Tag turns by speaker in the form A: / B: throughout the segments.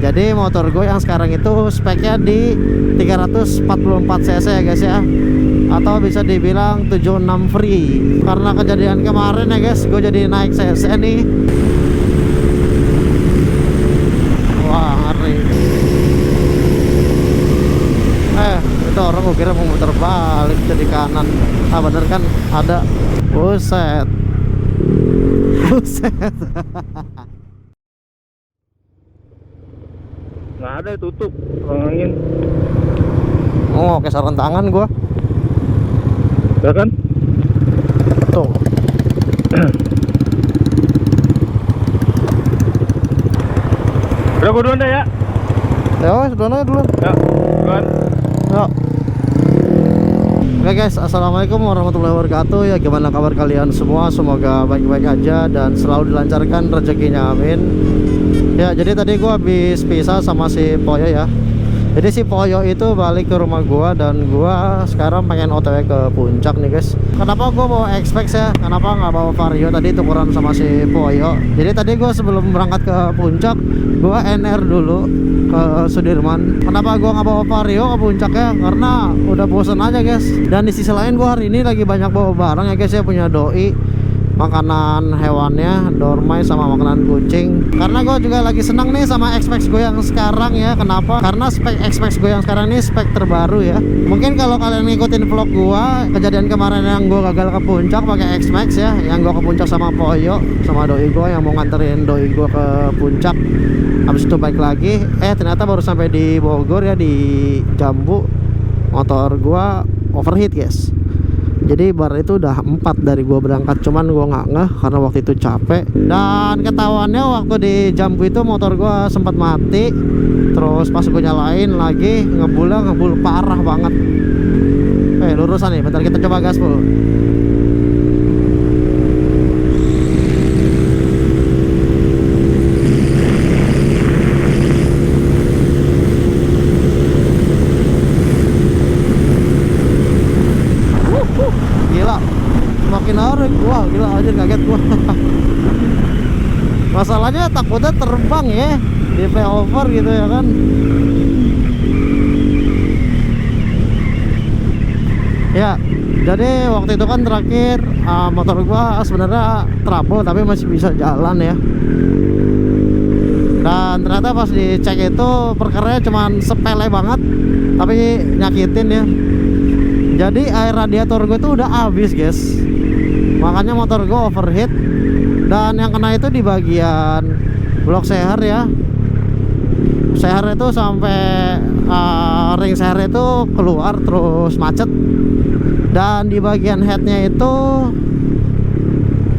A: Jadi motor gue yang sekarang itu speknya di 344 cc ya guys ya, atau bisa dibilang 76 free. Karena kejadian kemarin ya guys, gue jadi naik cc nih. Wah ngeri. Itu orang gue kira mau muter balik jadi kanan. Ah bener kan ada. Buset. Buset.
B: Nggak ada, tutup angin.
A: Oh, kayak sarung tangan gua.
B: Ya kan?
A: Tuh.
B: Udah, gua duluan deh ya.
A: Ya, duluan.
B: Ya, duluan.
A: Ya. Oke guys, assalamualaikum warahmatullahi wabarakatuh. Ya, gimana kabar kalian semua? Semoga baik-baik aja dan selalu dilancarkan rezekinya, amin. Ya, jadi tadi gua habis pisah sama si Poyo ya. Jadi si Poyo itu balik ke rumah gua dan gua sekarang pengen OTW ke puncak nih guys. Kenapa gua bawa X-Max ya? Kenapa nggak bawa Vario? Tadi tukeran sama si Poyo. Jadi tadi gua sebelum berangkat ke puncak, gua NR dulu ke Sudirman. Kenapa gua nggak bawa Vario ke puncak ya? Karena udah bosen aja guys. Dan di sisi lain gua hari ini lagi banyak bawa barang ya guys ya, punya doi, makanan hewannya, dormai sama makanan kucing. Karena gue juga lagi senang nih sama X-Max gue yang sekarang ya. Kenapa? Karena spek X-Max gue yang sekarang ini spek terbaru ya. Mungkin kalau kalian ngikutin vlog gue, kejadian kemarin yang gue gagal ke puncak pakai X-Max ya, yang gue ke puncak sama Poyo, sama doi gue yang mau nganterin doi gue ke puncak. Habis itu balik lagi, ternyata baru sampai di Bogor ya, di Jambu, motor gue overheat guys. Jadi bar itu udah 4 dari gua berangkat, cuman gua nggak ngeh karena waktu itu capek. Dan ketahuannya waktu di Jambu itu motor gua sempat mati. Terus pas gua nyalain lagi ngebul parah banget. Lurusan nih, bentar kita coba gaspol. Gila, makin narik. Wah gila aja, kaget gua. Masalahnya takutnya terbang ya di flyover gitu ya kan. Ya, jadi waktu itu kan terakhir motor gua sebenarnya trouble tapi masih bisa jalan ya. Dan ternyata pas dicek itu perkaranya cuman sepele banget tapi nyakitin ya. Jadi air radiator gue tuh udah habis guys, makanya motor gue overheat. Dan yang kena itu di bagian blok seher ya. Seher itu sampai ring seher itu keluar terus macet. Dan di bagian headnya itu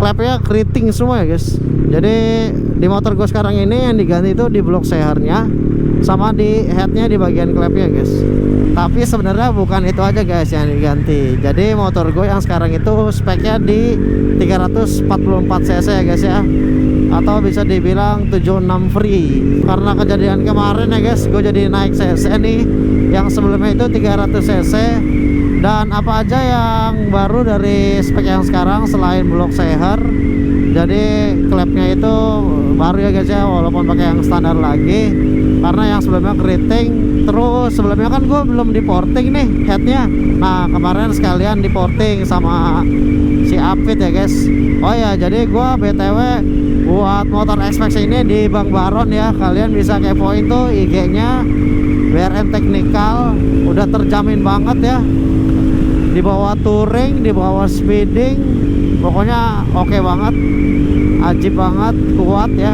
A: klepnya keriting semua ya guys. Jadi di motor gue sekarang ini yang diganti itu di blok sehernya sama di headnya di bagian klepnya guys. Tapi sebenarnya bukan itu aja guys yang diganti. Jadi motor gue yang sekarang itu speknya di 344 cc ya guys ya, atau bisa dibilang 76 free. Karena kejadian kemarin ya guys, gue jadi naik cc nih, yang sebelumnya itu 300 cc. Dan apa aja yang baru dari spek yang sekarang selain blok seher. Jadi klepnya itu baru ya guys ya, walaupun pakai yang standar lagi. Karena yang sebelumnya keriting. Terus sebelumnya kan gue belum di porting nih headnya. Nah kemarin sekalian di porting sama si Apit ya guys. Oh ya, jadi gue BTW buat motor X-Max ini di Bang Baron ya, kalian bisa kepoin tuh IG-nya BRM Technical. Udah terjamin banget ya, di bawah touring, di bawah speeding, pokoknya oke banget, ajib banget, kuat ya.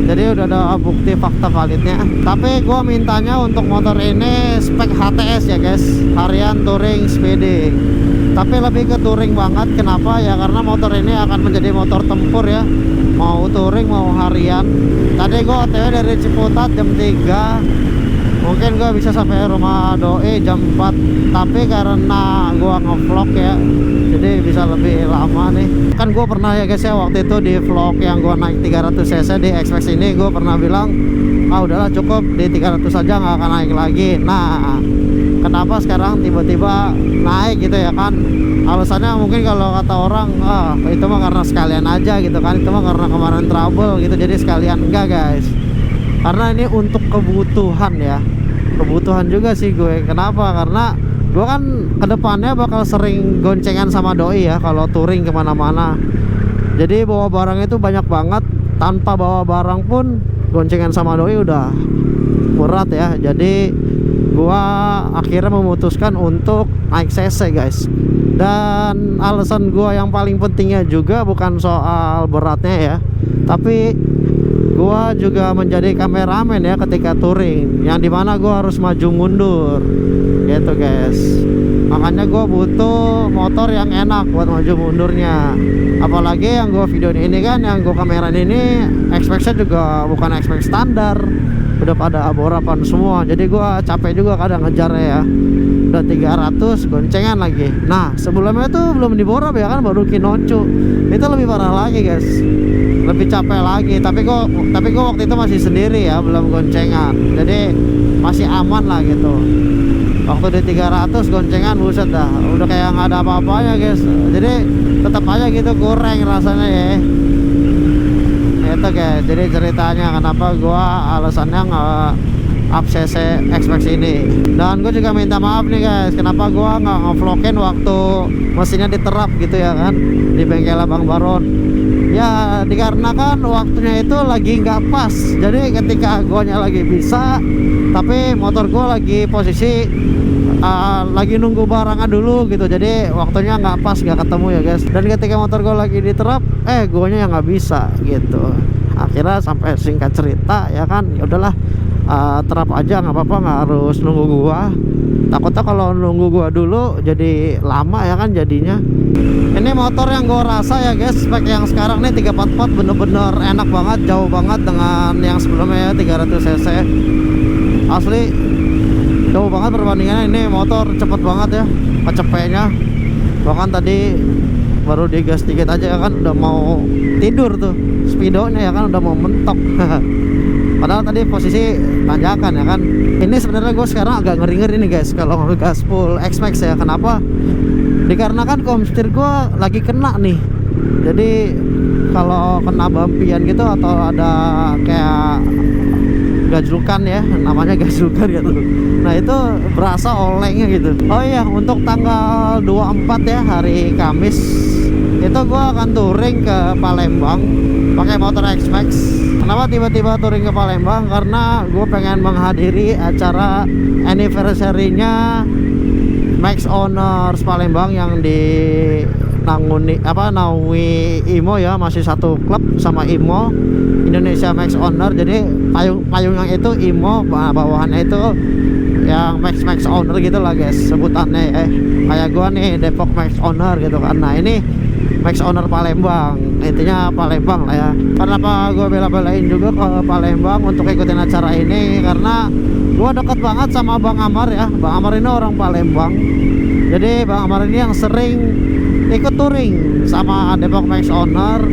A: Jadi udah ada bukti fakta validnya. Tapi gue mintanya untuk motor ini spek HTS ya guys, harian touring speeding. Tapi lebih ke touring banget. Kenapa ya? Karena motor ini akan menjadi motor tempur ya, mau touring mau harian. Tadi gue OTW dari Ciputat jam 3, mungkin gue bisa sampai rumah doi jam 4. Tapi karena gue ngevlog ya, jadi bisa lebih lama nih. Kan gue pernah ya guys ya, waktu itu di vlog yang gue naik 300 cc di X-Max ini, gue pernah bilang udahlah cukup di 300 saja, nggak akan naik lagi. Nah kenapa sekarang tiba-tiba naik gitu ya kan? Alasannya mungkin kalau kata orang itu mah karena sekalian aja gitu kan, itu mah karena kemarin trouble gitu, jadi sekalian. Enggak guys, karena ini untuk kebutuhan ya, kebutuhan juga sih gue. Kenapa? Karena gue kan kedepannya bakal sering goncengan sama doi ya kalau touring kemana-mana. Jadi bawa barang itu banyak banget, tanpa bawa barang pun goncengan sama doi udah berat ya. Jadi gua akhirnya memutuskan untuk naik CC guys. Dan alasan gua yang paling pentingnya juga bukan soal beratnya ya, tapi gua juga menjadi kameramen ya ketika touring, yang dimana gua harus maju mundur gitu guys. Makanya gua butuh motor yang enak buat maju mundurnya. Apalagi yang gua videoin ini kan, yang gua kamerain ini X-Max-nya juga bukan X-Max standar, udah pada aborapan semua. Jadi gua capek juga kadang ngejarnya ya. Udah 300 goncengan lagi. Nah sebelumnya tuh belum diborap ya kan, baru Kinocu. Itu lebih parah lagi guys, lebih capek lagi. Tapi gua waktu itu masih sendiri ya, belum goncengan, jadi masih aman lah gitu. Waktu di 300 goncengan buset dah, udah kayak nggak ada apa-apanya guys. Jadi tetap aja gitu kurang rasanya ya. Itu guys, jadi ceritanya kenapa gua alasannya nggak up CC X-Max ini. Dan gue juga minta maaf nih guys, kenapa gua nggak ngevlogin waktu mesinnya diterap gitu ya kan, di bengkel Abang Baron. Ya dikarenakan waktunya itu lagi nggak pas. Jadi ketika guanya lagi bisa, tapi motor gua lagi posisi lagi nunggu barangnya dulu gitu. Jadi waktunya nggak pas, nggak ketemu ya guys. Dan ketika motor gua lagi diterap, guanya yang nggak bisa gitu. Akhirnya sampai singkat cerita ya kan, ya udahlah, terap aja nggak apa-apa, nggak harus nunggu gua. Takutnya kalau nunggu gua dulu jadi lama ya kan jadinya. Ini motor yang gua rasa ya guys, spek yang sekarang nih 344 bener-bener enak banget, jauh banget dengan yang sebelumnya ya 300 cc. Asli jauh banget perbandingannya. Ini motor cepet banget ya kecepenya. Bahkan tadi baru digas dikit aja ya kan udah mau tidur tuh speedonya ya kan, udah mau mentok. Padahal tadi posisi tanjakan ya kan. Ini sebenarnya gue sekarang agak ngeri-ngeri nih guys kalau ngegas full X-Max ya. Kenapa? Dikarenakan komsetir gue lagi kena nih. Jadi kalau kena bampian gitu atau ada kayak gajlukan ya, namanya gajlukan gitu. Nah itu berasa olengnya gitu. Oh iya, untuk tanggal 24 ya, hari Kamis, itu gue akan touring ke Palembang pakai motor X-Max. Kenapa tiba-tiba touring ke Palembang? Karena gue pengen menghadiri acara anniversary-nya Max Owners Palembang yang di naungi IMO ya, masih satu klub sama IMO, Indonesia Max Owner. Jadi payung yang itu IMO, bawahannya itu yang Max Owner gitu lah guys sebutannya ya. Kayak gua nih Depok Max Owner gitu kan. Nah ini Max Owner Palembang, intinya Palembang lah ya. Kenapa gua bela-belain juga ke Palembang untuk ikutin acara ini? Karena gua deket banget sama Bang Amar ya. Bang Amar ini orang Palembang. Jadi Bang Amar ini yang sering ikut touring sama Depok Max Owner.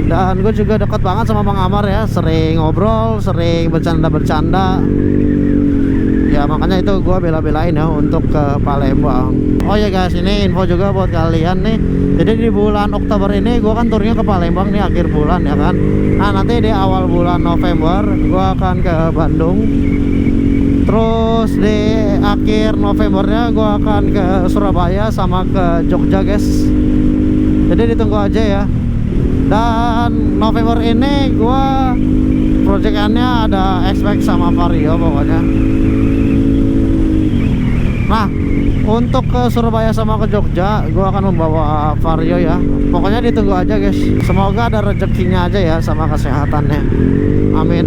A: Dan gue juga deket banget sama Bang Amar ya, sering ngobrol, sering bercanda-bercanda ya. Makanya itu gue bela-belain ya untuk ke Palembang. Oh ya guys, ini info juga buat kalian nih. Jadi di bulan Oktober ini gue kan turnya ke Palembang nih akhir bulan ya kan. Nah nanti di awal bulan November gue akan ke Bandung. Terus di akhir Novembernya gue akan ke Surabaya sama ke Jogja guys. Jadi ditunggu aja ya. Dan November ini gue proyekannya ada X-Max sama Vario pokoknya. Nah untuk ke Surabaya sama ke Jogja gue akan membawa Vario ya. Pokoknya ditunggu aja guys. Semoga ada rezekinya aja ya sama kesehatannya, amin.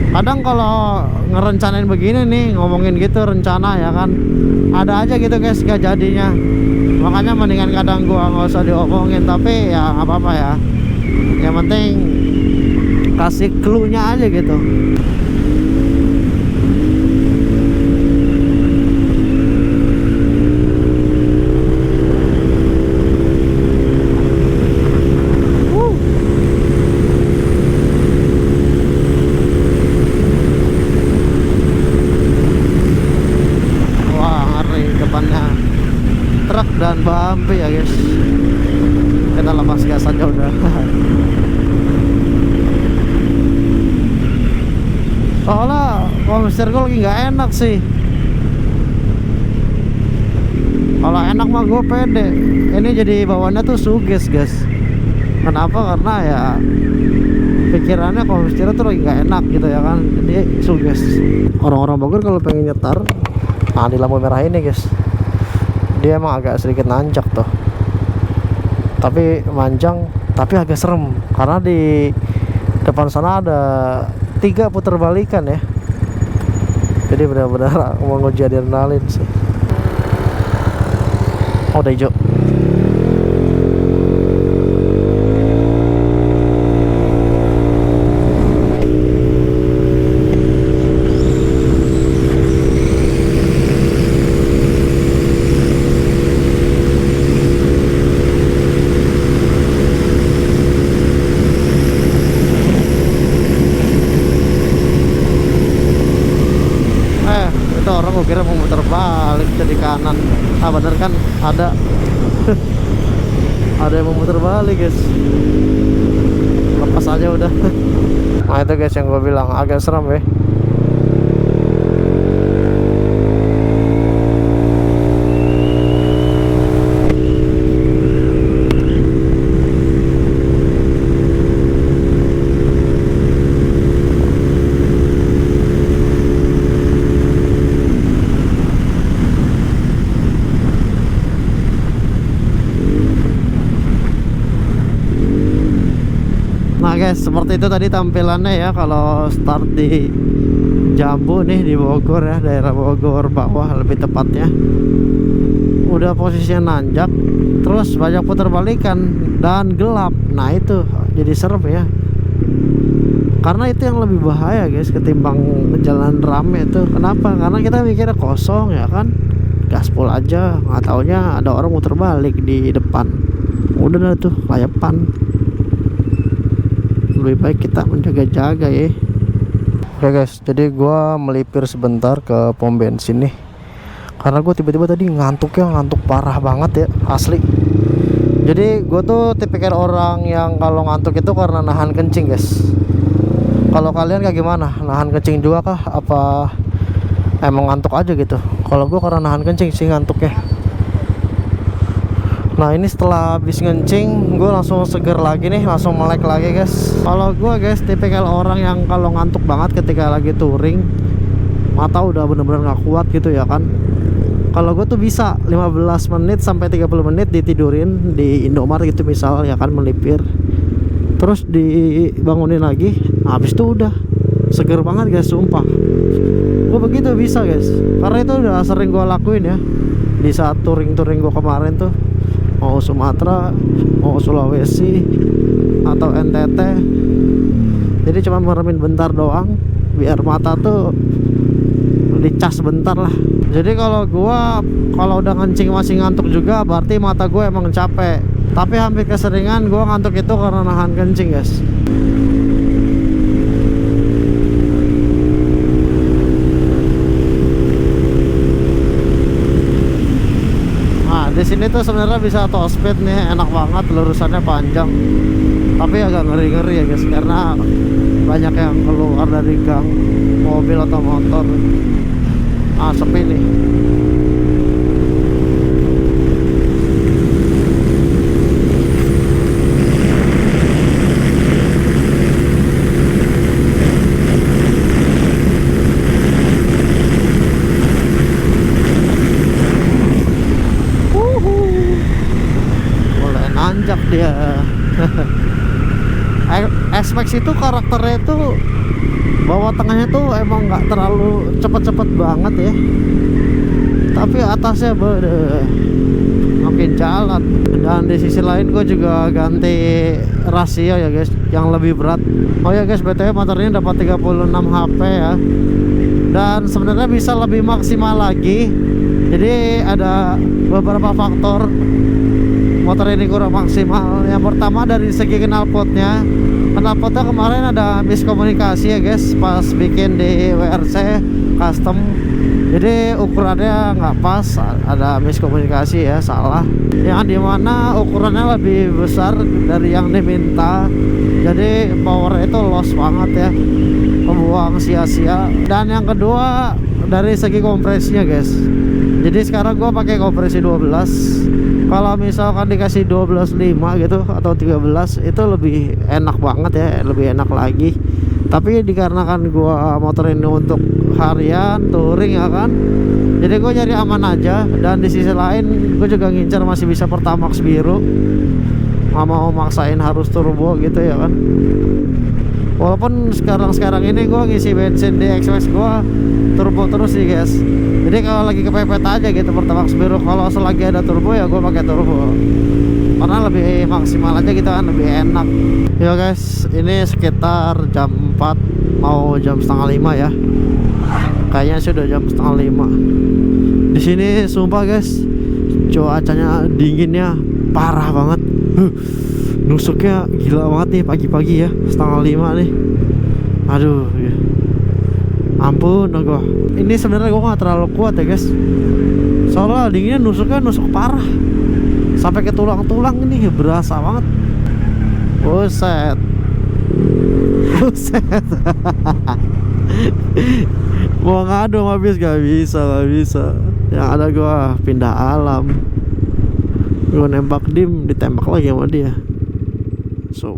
A: Kadang kalau ngerencanain begini nih, ngomongin gitu rencana ya kan, ada aja gitu guys gak jadinya. Makanya mendingan kadang gua nggak usah diomongin, tapi ya nggak apa-apa ya. Yang penting kasih clue-nya aja gitu. Truk dan bumpi ya guys. Kita lepas gas aja udah. Soalnya kalau setir gue lagi nggak enak sih. Kalau enak mah gue pede. Ini jadi bawaannya tuh suges guys. Kenapa? Karena ya pikirannya kalau setir tuh lagi nggak enak gitu ya kan. Jadi suges. Orang-orang Bogor kalau pengen nyetar, nah di lampu merah ini guys, dia emang agak sedikit nanjak tuh. Tapi manjang, tapi agak serem. Karena di depan sana ada 3 putar balikan ya. Jadi benar-benar menguji adrenalin sih. Oh, udah hijau. Itu orang gue kira mau muter balik jadi kanan. Ah bener kan, ada ada yang mau muter balik guys. Lepas aja udah. Nah itu guys yang gue bilang agak serem ya. Nah guys, seperti itu tadi tampilannya ya kalau start di Jambu nih di Bogor ya, daerah Bogor bawah lebih tepatnya. Udah posisinya nanjak, terus banyak putar balikan dan gelap. Nah itu jadi serem ya. Karena itu yang lebih bahaya guys ketimbang jalan rame itu. Kenapa? Karena kita mikirnya kosong ya kan, gaspol aja, nggak taunya ada orang muter balik di depan. Udah lah tuh layapan. Lebih baik kita menjaga-jaga ya. Oke guys, jadi gua melipir sebentar ke pom bensin nih, karena gue tiba-tiba tadi ngantuk parah banget ya, asli. Jadi gue tuh tipikal orang yang kalau ngantuk itu karena nahan kencing guys. Kalau kalian kayak gimana? Nahan kencing juga kah? Apa emang ngantuk aja gitu? Kalau gue karena nahan kencing sih ngantuknya. Nah ini setelah habis ngencing, gue langsung seger lagi nih, langsung melek lagi guys. Kalau gue guys tipikal orang yang kalau ngantuk banget ketika lagi touring, mata udah bener-bener gak kuat gitu ya kan. Kalau gue tuh bisa 15 menit sampai 30 menit ditidurin di Indomaret gitu misal ya kan, melipir. Terus dibangunin lagi, nah, habis itu udah seger banget guys, sumpah. Gue begitu bisa guys, karena itu udah sering gue lakuin ya di saat touring-touring gue kemarin tuh. Mau Sumatera, mau Sulawesi, atau NTT. Jadi cuma meremin bentar doang, biar mata tuh dicas bentar lah. Jadi kalau udah ngencing masih ngantuk juga, berarti mata gue emang capek. Tapi hampir keseringan gue ngantuk itu karena nahan kencing guys. Di sini tuh sebenarnya bisa top speed nih, enak banget, lurusannya panjang. Tapi agak ngeri-ngeri ya guys, karena banyak yang keluar dari gang, mobil atau motor. Ah, sepi nih. Nanjak dia. X-Max itu karakternya itu bawah tengahnya tuh emang nggak terlalu cepet-cepet banget ya, tapi atasnya makin jalan. Dan di sisi lain gue juga ganti rasio ya guys, yang lebih berat. Oh ya guys, btw motornya dapat 36 HP ya, dan sebenarnya bisa lebih maksimal lagi. Jadi ada beberapa faktor motor ini kurang maksimal. Yang pertama dari segi knalpotnya kemarin ada miskomunikasi ya guys, pas bikin di WRC custom. Jadi ukurannya nggak pas, ada miskomunikasi ya, salah. Yang dimana ukurannya lebih besar dari yang diminta, jadi power itu loss banget ya, terbuang sia-sia. Dan yang kedua dari segi kompresinya guys, jadi sekarang gua pakai kompresi 12. Kalau misalkan dikasih 12.5 gitu atau 13 itu lebih enak banget ya, lebih enak lagi. Tapi dikarenakan gua motor ini untuk harian touring ya kan, jadi gue nyari aman aja. Dan di sisi lain gue juga ngincar masih bisa Pertamax biru, nggak mau maksain harus turbo gitu ya kan. Walaupun sekarang ini gue ngisi bensin di Express gue turbo terus sih guys. Jadi kalau lagi kepepet aja gitu Pertamax biru, kalau selagi ada turbo ya gue pakai turbo, karena lebih maksimal aja gitu kan, lebih enak. Ya guys, ini sekitar jam 4 mau jam setengah 5 ya. Kayaknya sudah jam setengah 5. Di sini sumpah guys, cuacanya dinginnya parah banget. Nusuknya gila banget nih pagi-pagi ya, setengah 5 nih. Aduh ya. Ampun gua. Ini sebenarnya gua gak terlalu kuat ya guys, soalnya dinginnya nusuk parah sampai ke tulang-tulang, ini berasa banget. Buset. Mau ngadu habis gak bisa. Yang ada gua pindah alam, gua nembak dim ditembak lagi sama dia. So